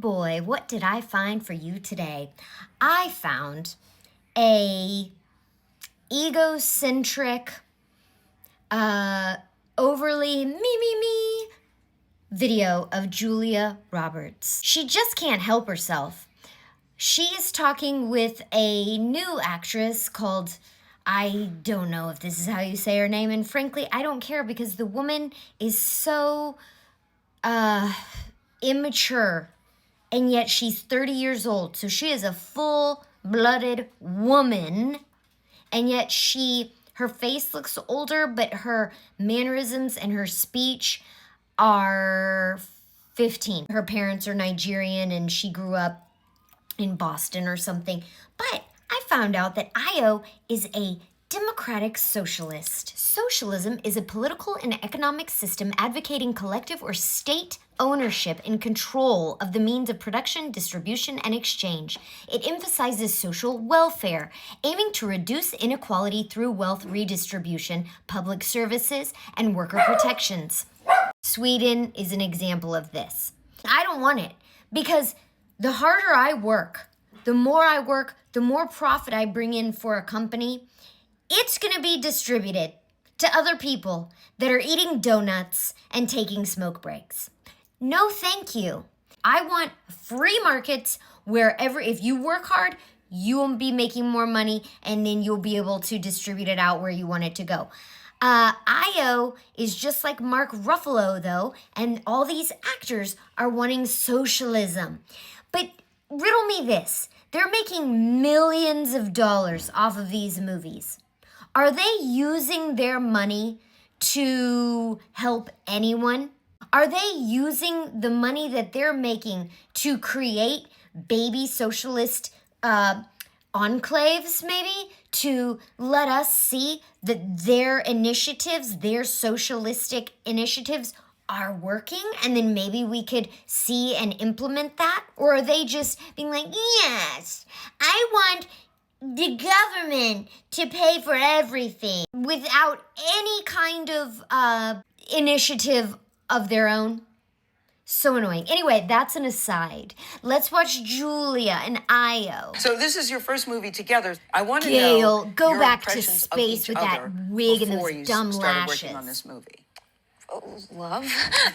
boy, what did I find for you today? I found a egocentric, overly me video of Julia Roberts. She just can't help herself. She is talking with a new actress called, I don't know if this is how you say her name, and frankly, I don't care because the woman is so immature, and yet she's 30 years old. So she is a full-blooded woman, and yet her face looks older, but her mannerisms and her speech are 15. Her parents are Nigerian, and she grew up in Boston or something. But I found out that Ayo is a democratic socialist. Socialism is a political and economic system advocating collective or state ownership and control of the means of production, distribution, and exchange. It emphasizes social welfare, aiming to reduce inequality through wealth redistribution, public services, and worker protections. Sweden is an example of this. I don't want it because the harder I work, the more profit I bring in for a company, it's going to be distributed to other people that are eating donuts and taking smoke breaks. No, thank you. I want free markets wherever, if you work hard, you will be making more money and then you'll be able to distribute it out where you want it to go. Ayo is just like Mark Ruffalo, though, and all these actors are wanting socialism. But riddle me this. They're making millions of dollars off of these movies. Are they using their money to help anyone? Are they using the money that they're making to create baby socialist enclaves, maybe, to let us see that their initiatives, their socialistic initiatives, are working, and then maybe we could see and implement that? Or are they just being like, yes, I want the government to pay for everything without any kind of initiative of their own? So annoying. Anyway, that's an aside. Let's watch Julia and Ayo. So this is your first movie together. I want to Gail, know go your back to impressions of space each with other that wig and before those you dumb started lashes. working on this movie. Love.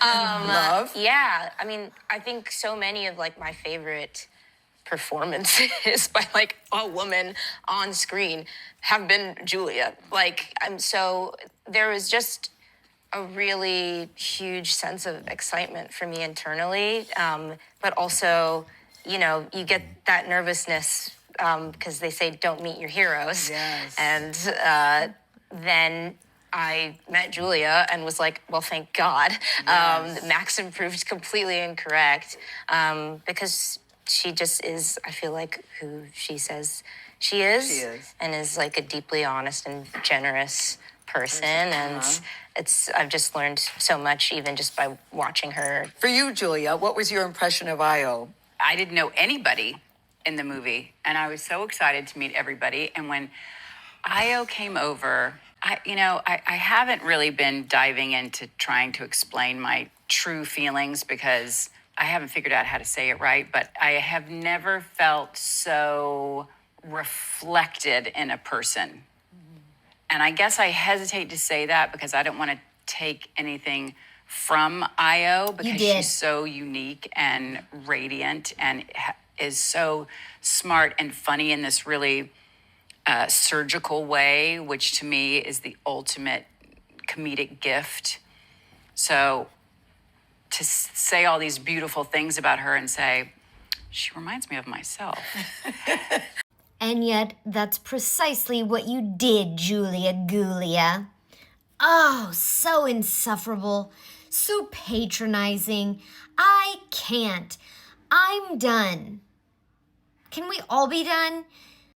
Love? Yeah. I mean, I think so many of like my favorite performances by like a woman on screen have been Julia. Like, there was just a really huge sense of excitement for me internally. But also, you get that nervousness because they say don't meet your heroes. Yes. And then I met Julia and was like, well, thank God. Yes. Maxim proved completely incorrect because she just is, I feel like, who she says she is. She is. And is like a deeply honest and generous person. And I've just learned so much even just by watching her. For you, Julia, what was your impression of Ayo? I didn't know anybody in the movie, and I was so excited to meet everybody. And when Ayo came over, I haven't really been diving into trying to explain my true feelings because I haven't figured out how to say it right, but I have never felt so reflected in a person. And I guess I hesitate to say that because I don't want to take anything from Ayo because she's so unique and radiant and is so smart and funny in this really surgical way, which to me is the ultimate comedic gift. So to say all these beautiful things about her and say, she reminds me of myself. And yet, that's precisely what you did, Julia Gulia. Oh, so insufferable, so patronizing. I can't. I'm done. Can we all be done?